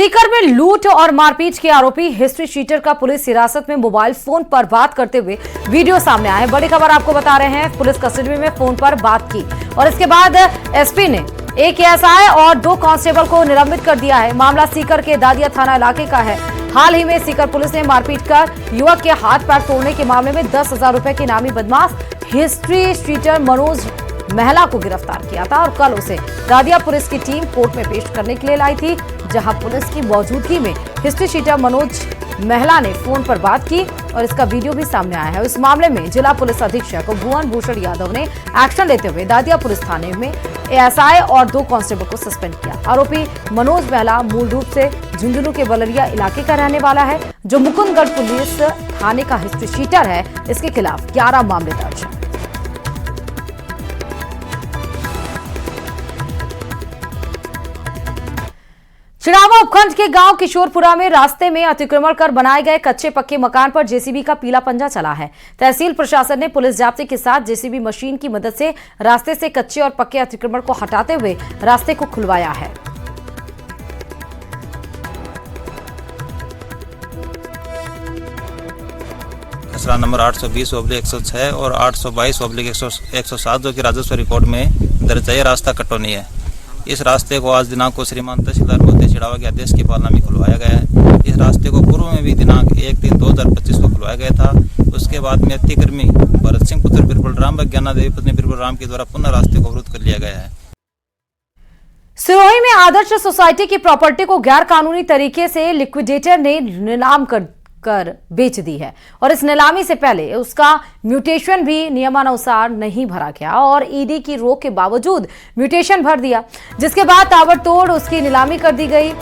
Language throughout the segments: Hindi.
सीकर में लूट और मारपीट के आरोपी हिस्ट्री शीटर का पुलिस हिरासत में मोबाइल फोन पर बात करते हुए वीडियो सामने आया है। बड़ी खबर आपको बता रहे हैं, पुलिस कस्टडी में फोन पर बात की और इसके बाद एसपी ने एक एएसआई और 2 कांस्टेबल को निलंबित कर दिया है। मामला सीकर के दादिया थाना इलाके का है। हाल ही में सीकर पुलिस ने मारपीट कर युवक के हाथ पैर तोड़ने के मामले में 10,000 रुपए के इनामी बदमाश हिस्ट्री शीटर मनोज महिला को गिरफ्तार किया था और कल उसे दादिया पुलिस की टीम कोर्ट में पेश करने के लिए लाई थी, जहां पुलिस की मौजूदगी में हिस्ट्री शीटर मनोज महिला ने फोन पर बात की और इसका वीडियो भी सामने आया है। इस मामले में जिला पुलिस अधीक्षक भुवन भूषण यादव ने एक्शन लेते हुए दादिया पुलिस थाने में एएसआई और 2 कांस्टेबल को सस्पेंड किया। आरोपी मनोज महिला मूल रूप से झुंझुनू के बलरिया इलाके का रहने वाला है, जो मुकुंदगढ़ पुलिस थाने का हिस्ट्री शीटर है। इसके खिलाफ 11 मामले दर्ज है। चिड़ावा उपखंड के गांव किशोरपुरा में रास्ते में अतिक्रमण कर बनाए गए कच्चे पक्के मकान पर जेसीबी का पीला पंजा चला है। तहसील प्रशासन ने पुलिस जाब्ते के साथ जेसीबी मशीन की मदद से रास्ते से कच्चे और पक्के अतिक्रमण को हटाते हुए रास्ते को खुलवाया है। खसरा नंबर 820/106 और 822/107 जो कि राजस्व रिकॉर्ड में दर्ज है, रास्ता कटौनी है। इस रास्ते को आज दिनांक को श्रीमान तहसीलदार मोती चिड़ावा के आदेश की पालना में खुलवाया गया है। इस रास्ते को पूर्व में भी दिनांक 1/3/2025 को खुलवाया गया था। उसके बाद में अतिक्रमी भरत सिंह पुत्र बिरबल राम व ज्ञाना देवी पत्नी बिरबल राम के द्वारा पुनः रास्ते को अवरुद्ध कर लिया गया है। सिरोही में आदर्श सोसाइटी की प्रॉपर्टी को गैर कानूनी तरीके से लिक्विडेटर ने नीलाम कर बेच दी है और इस नीलामी से पहले उसका म्यूटेशन भी नियमानुसार नहीं भरा गया और ईडी की रोक के बावजूद म्यूटेशन भर दिया, जिसके बाद ताबड़तोड़ उसकी नीलामी कर दी गई।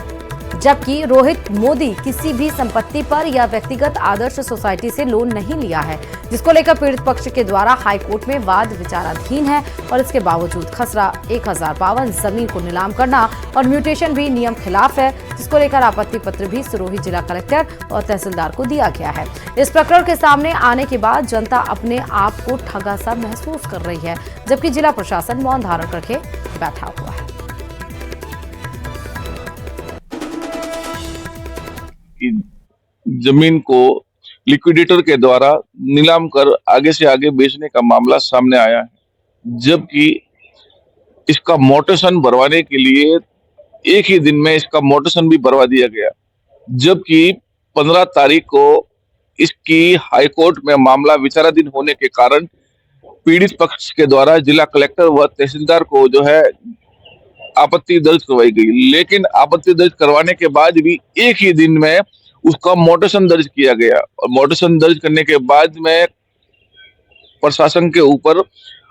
जबकि रोहित मोदी किसी भी संपत्ति पर या व्यक्तिगत आदर्श सोसाइटी से लोन नहीं लिया है, जिसको लेकर पीड़ित पक्ष के द्वारा हाईकोर्ट में वाद विचाराधीन है और इसके बावजूद खसरा 1052 जमीन को नीलाम करना और म्यूटेशन भी नियम खिलाफ है, जिसको लेकर आपत्ति पत्र भी सिरोही जिला कलेक्टर और तहसीलदार को दिया गया है। इस प्रकरण के सामने आने के बाद जनता अपने आप को ठगा सा महसूस कर रही है, जबकि जिला प्रशासन मौन धारण करके बैठा हुआ है। जमीन को लिक्विडेटर के द्वारा नीलाम कर आगे से आगे बेचने का मामला सामने आया है, जबकि इसका मोटेशन भरवाने के लिए एक ही दिन में इसका मोटेशन भी भरवा दिया गया, जबकि 15 तारीख को इसकी हाईकोर्ट में मामला विचाराधीन होने के कारण पीड़ित पक्ष के द्वारा जिला कलेक्टर व तहसीलदार को जो है आपत्ति दर्ज करवाई गई। लेकिन आपत्ति दर्ज करवाने के बाद भी एक ही दिन में उसका मोटेशन दर्ज किया गया और मोटेशन दर्ज करने के बाद में प्रशासन के ऊपर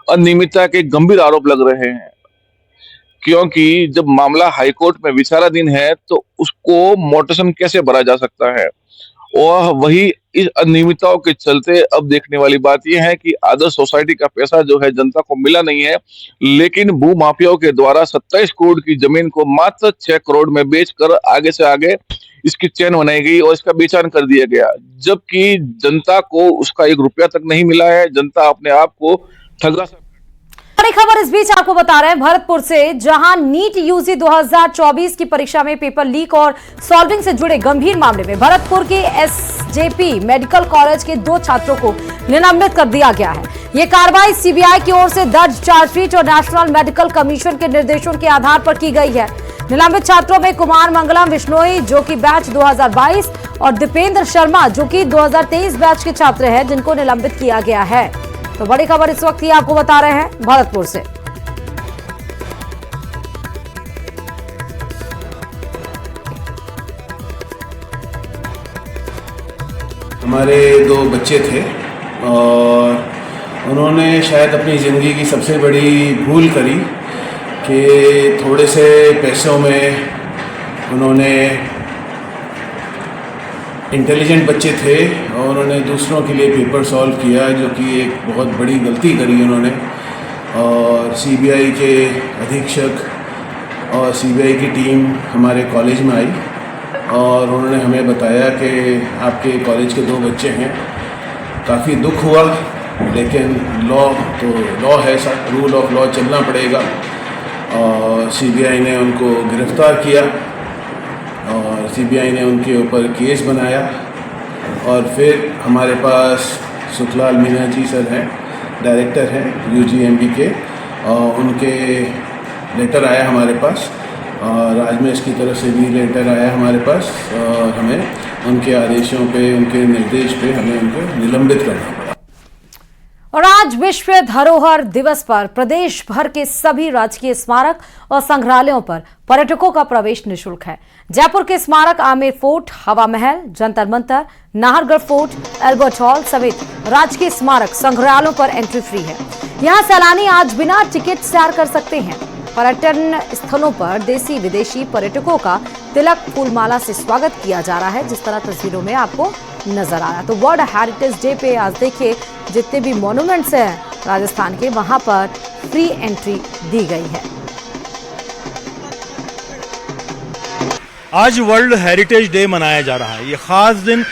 अनियमितता के गंभीर आरोप लग रहे हैं, क्योंकि जब मामला हाईकोर्ट में विचाराधीन है तो उसको मोटेशन कैसे भरा जा सकता है। और वही इस अनियमितताओं के चलते अब देखने वाली बात यह है कि आदर्श सोसाइटी का पैसा जो है जनता को मिला नहीं है, लेकिन भू माफियाओं के द्वारा 27 करोड़ की जमीन को मात्र 6 करोड़ में बेचकर आगे से आगे इसकी चेन बनाई गई और इसका बेचान कर दिया गया, जबकि जनता को उसका 1 रुपया तक नहीं मिला है। जनता अपने आप को ठगा। बड़ी खबर इस बीच आपको बता रहे हैं भरतपुर से, जहां नीट यूजी 2024 की परीक्षा में पेपर लीक और सॉल्विंग से जुड़े गंभीर मामले में भरतपुर के एसजेपी मेडिकल कॉलेज के 2 छात्रों को निलंबित कर दिया गया है। यह कार्रवाई सीबीआई की ओर से दर्ज चार्जशीट और नेशनल मेडिकल कमीशन के निर्देशों के आधार पर की गई है। निलंबित छात्रों में कुमार मंगलम विश्नोई जो कि बैच 2022 और दीपेंद्र शर्मा जो कि 2023 बैच के छात्र हैं, जिनको निलंबित किया गया है। तो बड़ी खबर इस वक्त ही आपको बता रहे हैं भरतपुर से। हमारे 2 बच्चे थे और उन्होंने शायद अपनी ज़िंदगी की सबसे बड़ी भूल करी कि थोड़े से पैसों में उन्होंने इंटेलिजेंट बच्चे थे और उन्होंने दूसरों के लिए पेपर सॉल्व किया, जो कि एक बहुत बड़ी गलती करी उन्होंने। और सीबीआई के अधीक्षक और सीबीआई की टीम हमारे कॉलेज में आई और उन्होंने हमें बताया कि आपके कॉलेज के 2 बच्चे हैं। काफ़ी दुख हुआ, लेकिन लॉ तो लॉ है, रूल ऑफ लॉ चलना पड़ेगा। और सीबीआई ने उनको गिरफ्तार किया और और सीबीआई ने उनके ऊपर केस बनाया। और फिर हमारे पास सुखलाल मीना जी सर हैं, डायरेक्टर हैं यूजीएमबी के, और उनके लेटर आया हमारे पास, और राजमेश की तरफ से भी लेटर आया हमारे पास, और हमें उनके आदेशों पे, उनके निर्देश पे हमें उनको निलंबित करना पड़ा। और आज विश्व धरोहर दिवस पर प्रदेश भर के सभी राजकीय स्मारक और संग्रहालयों पर पर्यटकों का प्रवेश निःशुल्क है। जयपुर के स्मारक आमेर फोर्ट, हवा महल, Jantar Mantar, Nahargarh fort, Albert hall समेत राजकीय स्मारक संग्रहालयों पर एंट्री फ्री है। यहाँ सैलानी आज बिना टिकट सैर कर सकते हैं। पर्यटन स्थलों पर देसी विदेशी पर्यटकों का तिलक फूलमाला से स्वागत किया जा रहा है, जिस तरह तस्वीरों में आपको नजर आ रहा है। तो वर्ल्ड हेरिटेज डे पे आज देखिए जितने भी मॉन्यूमेंट्स हैं राजस्थान के, वहां पर फ्री एंट्री दी गई है। आज वर्ल्ड हेरिटेज डे मनाया जा रहा है। ये खास दिन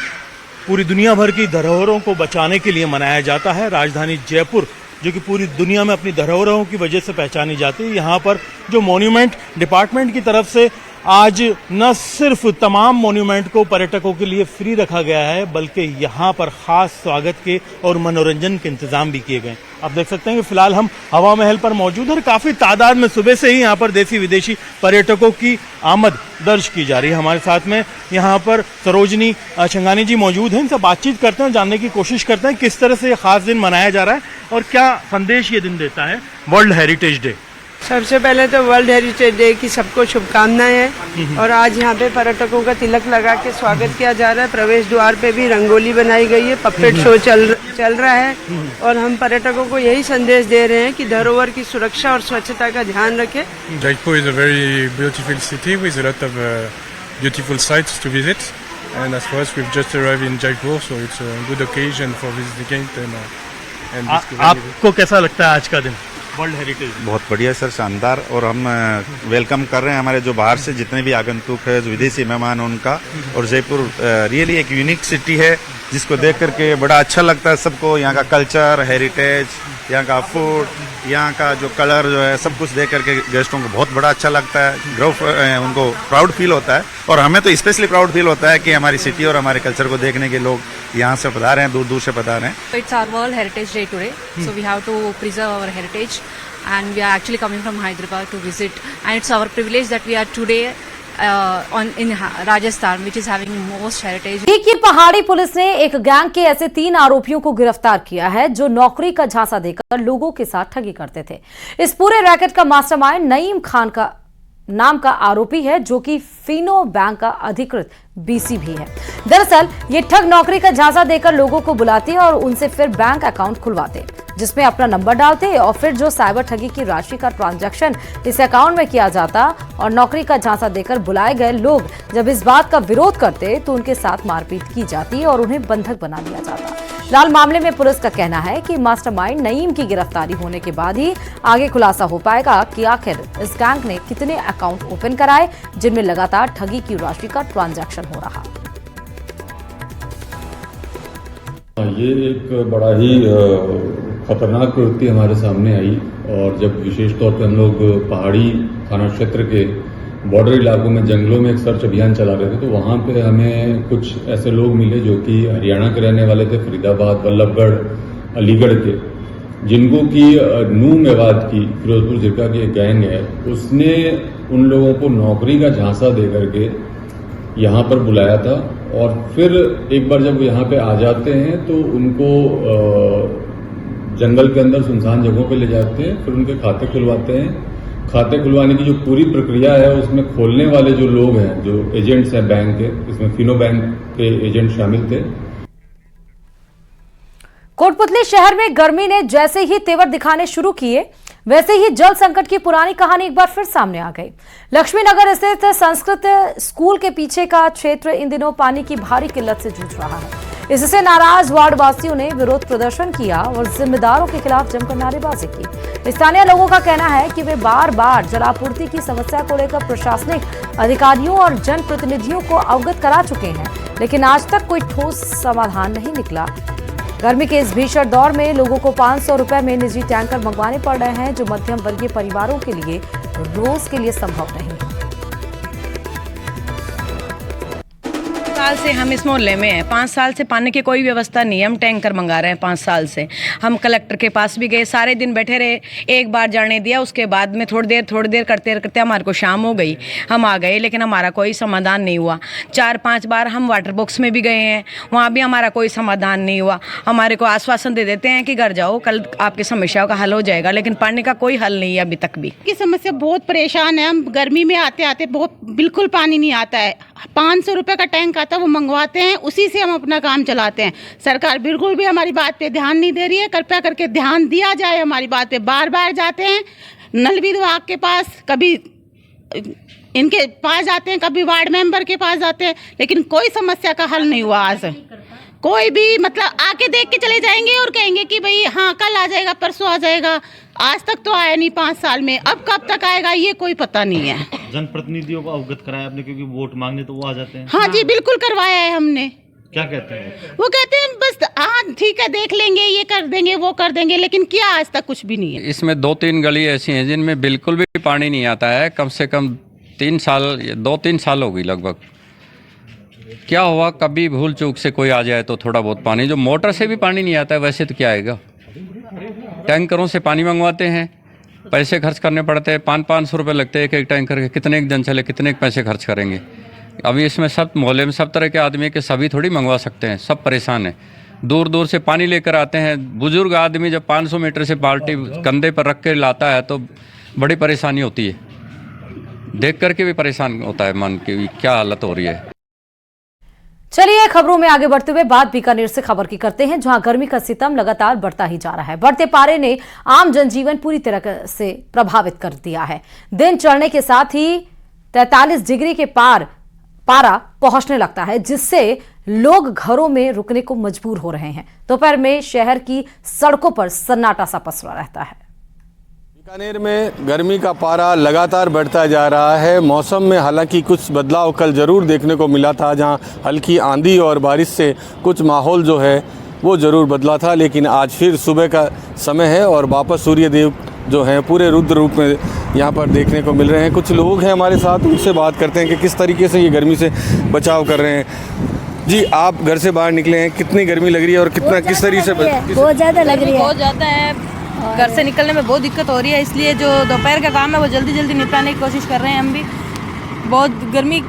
पूरी दुनिया भर की धरोहरों को बचाने के लिए मनाया जाता है। राजधानी जयपुर जो कि पूरी दुनिया में अपनी धरोहरों की वजह से पहचानी जाती है, यहाँ पर जो मॉन्यूमेंट डिपार्टमेंट की तरफ से आज न सिर्फ तमाम मॉन्यूमेंट को पर्यटकों के लिए फ्री रखा गया है, बल्कि यहाँ पर खास स्वागत के और मनोरंजन के इंतजाम भी किए गए। आप देख सकते हैं कि फिलहाल हम हवा महल पर मौजूद हैं और काफी तादाद में सुबह से ही यहाँ पर देसी विदेशी पर्यटकों की आमद दर्ज की जा रही है। हमारे साथ में यहाँ पर सरोजनी छंगानी जी मौजूद हैं, इनसे बातचीत करते हैं, जानने की कोशिश करते हैं किस तरह से ये खास दिन मनाया जा रहा है और क्या संदेश ये दिन देता है वर्ल्ड हेरिटेज डे। सबसे पहले तो वर्ल्ड हेरिटेज डे की सबको शुभकामनाएं हैं। और आज यहाँ पे पर्यटकों का तिलक लगा के स्वागत किया जा रहा है। प्रवेश द्वार पे भी रंगोली बनाई गई है, पपेट शो चल रहा है, और हम पर्यटकों को यही संदेश दे रहे हैं कि धरोहर की सुरक्षा और स्वच्छता का ध्यान रखें। Jaipur is a very beautiful city with a lot of beautiful sites to visit, and as far as we've just arrived in Jaipur, so it's a good occasion for visiting and आपको कैसा लगता है आज का दिन वर्ल्ड हेरिटेज? बहुत बढ़िया सर, शानदार। और हम वेलकम कर रहे हैं हमारे जो बाहर से जितने भी आगंतुक है, जो विदेशी मेहमान उनका। और जयपुर रियली एक यूनिक सिटी है जिसको देख करके बड़ा अच्छा लगता है सबको। यहाँ का कल्चर, हेरिटेज, यहाँ का फूड, यहाँ का जो कलर जो है, सब कुछ देख करके गेस्टों को बहुत बड़ा अच्छा लगता है। उनको प्राउड फील होता है, और हमें तो स्पेशली प्राउड फील होता है कि हमारी सिटी और हमारे कल्चर को देखने के लोग यहाँ से पधारे हैं, दूर दूर से पधारे हैं। It's our World Heritage Day today, so we have to preserve our heritage, and we are actually coming from Hyderabad to visit, and it's our privilege that we are today in Rajasthan, which is having most heritage. की पहाड़ी पुलिस ने एक गैंग के ऐसे 3 आरोपियों को गिरफ्तार किया है जो नौकरी का झांसा देकर लोगों के साथ ठगी करते थे। इस पूरे रैकेट का मास्टरमाइंड नईम खान का नाम का आरोपी है, जो कि फिनो बैंक का अधिकृत बीसी भी है। दरअसल ये ठग नौकरी का झांसा देकर लोगों को बुलाते और उनसे फिर बैंक अकाउंट खुलवाते, जिसमें अपना नंबर डालते और फिर जो साइबर ठगी की राशि का ट्रांजैक्शन इस अकाउंट में किया जाता और नौकरी का झांसा देकर बुलाए गए लोग जब इस बात का विरोध करते तो उनके साथ मारपीट की जाती और उन्हें बंधक बना लिया जाता। फिलहाल मामले में पुलिस का कहना है कि मास्टरमाइंड नईम की गिरफ्तारी होने के बाद ही आगे खुलासा हो पाएगा कि आखिर इस गैंग ने कितने अकाउंट ओपन कराए जिनमें लगातार ठगी की राशि का ट्रांजैक्शन हो रहा। ये एक बड़ा ही खतरनाक प्रवृत्ति हमारे सामने आई, और जब विशेष तौर पे हम लोग पहाड़ी थाना क्षेत्र के बॉर्डर इलाकों में जंगलों में एक सर्च अभियान चला रहे थे, तो वहाँ पे हमें कुछ ऐसे लोग मिले जो कि हरियाणा के रहने वाले थे, फरीदाबाद, वल्लभगढ़, अलीगढ़ के, जिनको कि नू मेवात की फिरोजपुर जिला की एक गैंग है, उसने उन लोगों को नौकरी का झांसा दे करके यहाँ पर बुलाया था। और फिर एक बार जब यहाँ पे आ जाते हैं तो उनको जंगल के अंदर सुनसान जगहों पे ले जाते हैं, फिर उनके खाते खुलवाते हैं। खाते खुलवाने की जो पूरी प्रक्रिया है उसमें खोलने वाले जो लोग हैं, जो एजेंट्स हैं बैंक के, इसमें फिनो बैंक के एजेंट शामिल थे। कोटपुतली शहर में गर्मी ने जैसे ही तेवर दिखाने शुरू किए, वैसे ही जल संकट की पुरानी कहानी एक बार फिर सामने आ गई। लक्ष्मीनगर स्थित संस्कृत स्कूल के पीछे का क्षेत्र इन दिनों पानी की भारी किल्लत से जूझ रहा है। इससे नाराज वार्ड वासियों ने विरोध प्रदर्शन किया और जिम्मेदारों के खिलाफ जमकर नारेबाजी की। स्थानीय लोगों का कहना है कि वे बार बार जलापूर्ति की समस्या को लेकर प्रशासनिक अधिकारियों और जनप्रतिनिधियों को अवगत करा चुके हैं, लेकिन आज तक कोई ठोस समाधान नहीं निकला। गर्मी के इस भीषण दौर में लोगों को 500 रुपए में निजी टैंकर मंगवाने पड़ रहे हैं, जो मध्यम वर्गीय परिवारों के लिए रोज के लिए संभव नहीं है। साल से हम इस मोहल्ले में हैं। 5 साल से पानी की कोई व्यवस्था नहीं है। हम टैंकर मंगा रहे हैं 5 साल से। हम कलेक्टर के पास भी गए, सारे दिन बैठे रहे, एक बार जाने दिया, उसके बाद में थोड़ी देर करते करते हमारे को शाम हो गई, हम आ गए, लेकिन हमारा कोई समाधान नहीं हुआ। 4-5 बार हम वाटर बॉक्स में भी गए हैं, वहाँ भी हमारा कोई समाधान नहीं हुआ। हमारे को आश्वासन दे देते हैं कि घर जाओ, कल आपकी समस्याओं का हल हो जाएगा, लेकिन पानी का कोई हल नहीं है अभी तक भी। की समस्या बहुत परेशान है हम। गर्मी में आते आते बहुत बिल्कुल पानी नहीं आता है। 500 रुपए का टैंक आता है, वो मंगवाते हैं, उसी से हम अपना काम चलाते हैं। सरकार बिल्कुल भी हमारी बात पे ध्यान नहीं दे रही है। कृपया करके ध्यान दिया जाए हमारी बात पे। बार बार जाते हैं नल विभाग के पास, कभी इनके पास जाते हैं, कभी वार्ड मेंबर के पास जाते हैं, लेकिन कोई समस्या का हल नहीं हुआ आज। कोई भी मतलब आके देख के चले जाएंगे और कहेंगे कि भाई हाँ कल आ जाएगा, परसों आ जाएगा। आज तक तो आया नहीं 5 साल में, अब कब तक आएगा ये कोई पता नहीं है। जनप्रतिनिधियों को अवगत कराया आपने, क्योंकि वोट मांगने तो वो आ जाते हैं। हाँ जी बिल्कुल करवाया है हमने। क्या कहते हैं वो कहते हैं बस हाँ ठीक है देख लेंगे, ये कर देंगे, वो कर देंगे, लेकिन क्या आज तक कुछ भी नहीं है। इसमें 2-3 गली ऐसी हैं जिनमें बिल्कुल भी पानी नहीं आता है। कम से कम 2-3 साल हो गई लगभग। क्या हुआ, कभी भूल चूक से कोई आ जाए तो थोड़ा बहुत पानी, जो मोटर से भी पानी नहीं आता है वैसे तो क्या आएगा। टैंकरों से पानी मंगवाते हैं, पैसे खर्च करने पड़ते हैं, 500-500 रुपये लगते हैं एक टैंकर के। कितने एक जन चले, कितने पैसे खर्च करेंगे। अभी इसमें सब मोहल्ले में सब तरह के आदमी के सभी थोड़ी मंगवा सकते हैं, सब परेशान हैं। दूर दूर से पानी लेकर आते हैं। बुजुर्ग आदमी जब 500 मीटर से बाल्टी कंधे पर रख के लाता है तो बड़ी परेशानी होती है। देख करके भी परेशान होता है मन की क्या हालत हो रही है। चलिए खबरों में आगे बढ़ते हुए बात बीकानेर से खबर की करते हैं, जहां गर्मी का सितम लगातार बढ़ता ही जा रहा है। बढ़ते पारे ने आम जनजीवन पूरी तरह से प्रभावित कर दिया है। दिन चढ़ने के साथ ही 43 डिग्री के पारा पहुंचने लगता है, जिससे लोग घरों में रुकने को मजबूर हो रहे हैं। दोपहर में शहर की सड़कों पर सन्नाटा सा पसरा रहता है। बीकानेर में गर्मी का पारा लगातार बढ़ता जा रहा है। मौसम में हालांकि कुछ बदलाव कल ज़रूर देखने को मिला था, जहां हल्की आंधी और बारिश से कुछ माहौल जो है वो ज़रूर बदला था, लेकिन आज फिर सुबह का समय है और वापस सूर्यदेव जो हैं पूरे रुद्र रूप में यहाँ पर देखने को मिल रहे हैं। कुछ लोग हैं हमारे साथ, उनसे बात करते हैं कि किस तरीके से ये गर्मी से बचाव कर रहे हैं। जी, आप घर से बाहर निकले हैं, कितनी गर्मी लग रही है और कितना किस तरीके से? बहुत ज़्यादा लग रही है, बहुत ज़्यादा है। घर से निकलने में बहुत दिक्कत हो रही है, इसलिए जो दोपहर का काम है वो जल्दी जल्दी निपटाने की कोशिश कर रहे हैं हम भी। बहुत गर्मी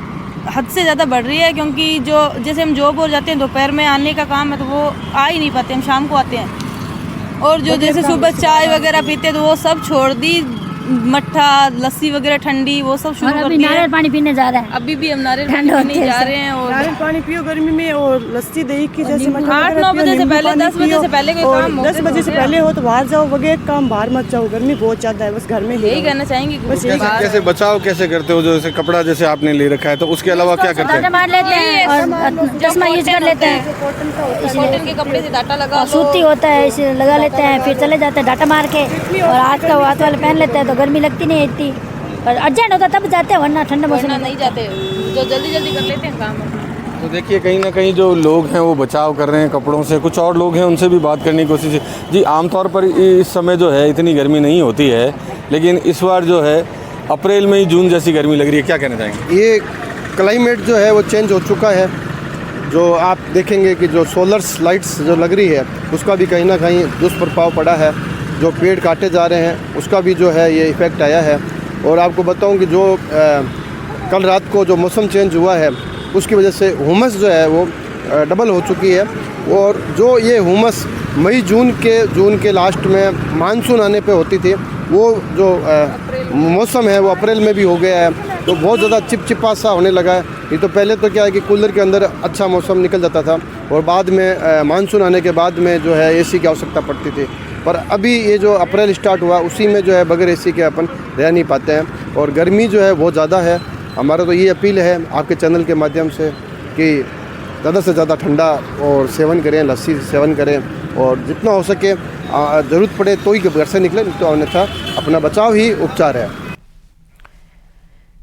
हद से ज़्यादा बढ़ रही है, क्योंकि जो जैसे हम जॉब हो जाते हैं, दोपहर में आने का काम है तो वो आ ही नहीं पाते, हम शाम को आते हैं। और जो जैसे सुबह चाय वगैरह पीते तो वो सब छोड़ दी, मट्ठा लस्सी वगैरह ठंडी वो सब शुरू कर दिया। नारियल पानी पीने जा रहे हैं, अभी भी हम नारियल पानी पीने जा रहे हैं। और नारियल पानी पियो गर्मी में, और लस्सी दही की जैसे 8-9 बजे से पहले, 10 बजे से पहले कोई काम 10 बजे से पहले हो तो बाहर जाओ, वगैरह काम बाहर मत जाओ, गर्मी बहुत ज्यादा है, बस घर में यही कहना चाहेंगे। कैसे बचाव कैसे करते हो? जैसे कपड़ा जैसे आपने ले रखा है, तो उसके अलावा क्या करते हैं? मार लेते हैं और चश्मा यूज कर लेते हैं, कॉटन के कपड़े से डाटा लगा, सूती होता है इसे लगा लेते हैं, फिर चले जाते हैं डाटा मार के। और आज का हाथ वाले पहन लेते हैं तो गर्मी लगती नहीं इतनी, और अर्जेंट होता तब जाते हैं, वरना ठंडा मौसम नहीं जाते, जो जल्दी जल्दी कर लेते हैं काम। तो देखिए कहीं ना कहीं जो लोग हैं वो बचाव कर रहे हैं कपड़ों से। कुछ और लोग हैं, उनसे भी बात करने की कोशिश है। जी, आमतौर पर इस समय जो है इतनी गर्मी नहीं होती है, लेकिन इस बार जो है अप्रैल में ही जून जैसी गर्मी लग रही है, क्या कहना चाहेंगे? ये क्लाइमेट जो है वो चेंज हो चुका है। जो आप देखेंगे कि जो सोलर लाइट्स जो लग रही है उसका भी कहीं ना कहीं दुष्प्रभाव पड़ा है। जो पेड़ काटे जा रहे हैं उसका भी जो है ये इफ़ेक्ट आया है। और आपको बताऊं कि जो कल रात को जो मौसम चेंज हुआ है उसकी वजह से हुमस जो है वो डबल हो चुकी है। और जो ये हुमस मई जून के लास्ट में मानसून आने पे होती थी, वो जो मौसम है वो अप्रैल में भी हो गया है, तो बहुत ज़्यादा चिपचिपा सा होने लगा है। ये तो पहले तो क्या है कि कूलर के अंदर अच्छा मौसम निकल जाता था, और बाद में मानसून आने के बाद में जो है एसी की आवश्यकता पड़ती थी। पर अभी ये जो अप्रैल स्टार्ट हुआ उसी में जो है बगैर एसी के अपन रह नहीं पाते हैं, और गर्मी जो है बहुत ज़्यादा है। हमारा तो ये अपील है आपके चैनल के माध्यम से कि ज़्यादा से ज़्यादा ठंडा और सेवन करें, लस्सी सेवन करें, और जितना हो सके ज़रूरत पड़े तो ही घर से निकलें, तो अन्यथा अपना बचाव ही उपचार है।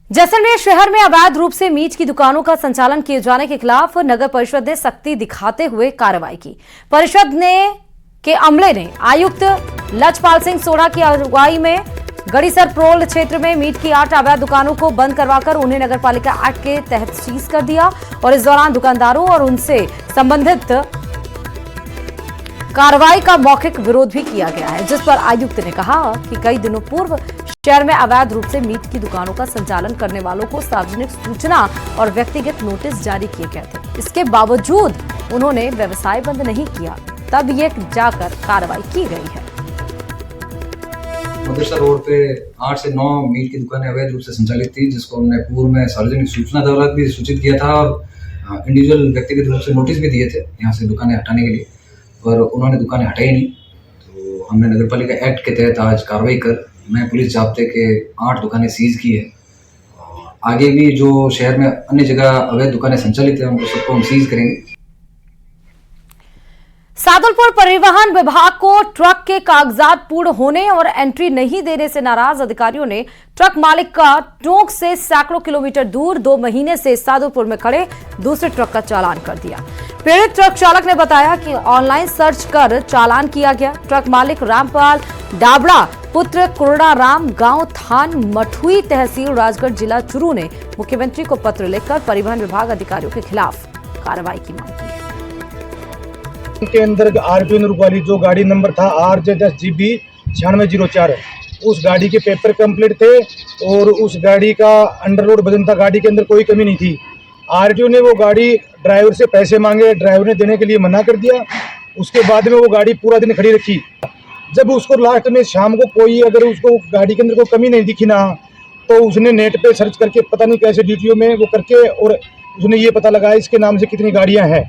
जैसलमेर शहर में अवैध रूप से मीट की दुकानों का संचालन किए जाने के खिलाफ नगर परिषद ने सख्ती दिखाते हुए कार्रवाई की। परिषद के अमले ने आयुक्त लजपाल सिंह सोढ़ा की अगुवाई में गढ़ीसर प्रोल क्षेत्र में मीट की 8 अवैध दुकानों को बंद करवाकर उन्हें नगरपालिका एक्ट के तहत सीज कर दिया और इस दौरान दुकानदारों और उनसे संबंधित कार्रवाई का मौखिक विरोध भी किया गया है, जिस पर आयुक्त ने कहा कि कई दिनों पूर्व शहर में अवैध रूप से मीट की दुकानों का संचालन करने वालों को सार्वजनिक सूचना और व्यक्तिगत नोटिस जारी किए गए थे। इसके बावजूद उन्होंने व्यवसाय बंद नहीं किया, तब ये जाकर कार्रवाई की गई है। मदरसा रोड पे 8 से 9 मीट की दुकानें अवैध रूप से संचालित थी, जिसको हमने पूर्व में सार्वजनिक सूचना द्वारा भी सूचित किया था और इंडिविजुअल व्यक्तिगत रूप से नोटिस भी दिए थे यहाँ से दुकानें हटाने के लिए, पर उन्होंने दुकानें हटाई नहीं। तो हमने नगरपालिका एक्ट के तहत आज कार्रवाई कर मैं पुलिस जाब्ते के 8 दुकानें सीज की है। आगे भी जो शहर में अन्य जगह अवैध दुकानें संचालित है उनको सबको हम सीज करेंगे। सादुलपुर परिवहन विभाग को ट्रक के कागजात पूर्ण होने और एंट्री नहीं देने से नाराज अधिकारियों ने ट्रक मालिक का टोंक से सैकड़ों किलोमीटर दूर 2 महीने से सादुलपुर में खड़े दूसरे ट्रक का चालान कर दिया। पीड़ित ट्रक चालक ने बताया कि ऑनलाइन सर्च कर चालान किया गया। ट्रक मालिक रामपाल डाबड़ा पुत्र कुरड़ाराम गांव थान मठुई तहसील राजगढ़ जिला चुरू ने मुख्यमंत्री को पत्र लिखकर परिवहन विभाग अधिकारियों के खिलाफ कार्रवाई की मांग की है। के अंदर आरटीओ नूर वाली जो गाड़ी नंबर था RJ10GB 9604, उस गाड़ी के पेपर कंप्लीट थे और उस गाड़ी का अंडरलोड वजन था, गाड़ी के अंदर कोई कमी नहीं थी। आरटीओ ने वो गाड़ी ड्राइवर से पैसे मांगे, ड्राइवर ने देने के लिए मना कर दिया। उसके बाद में वो गाड़ी पूरा दिन खड़ी रखी। जब उसको लास्ट में शाम को कोई अगर उसको गाड़ी के अंदर कोई कमी नहीं दिखी ना, तो उसने नेट पे सर्च करके पता नहीं कैसे DTO में वो करके और उसने ये पता लगाया इसके नाम से कितनी गाड़ियां हैं।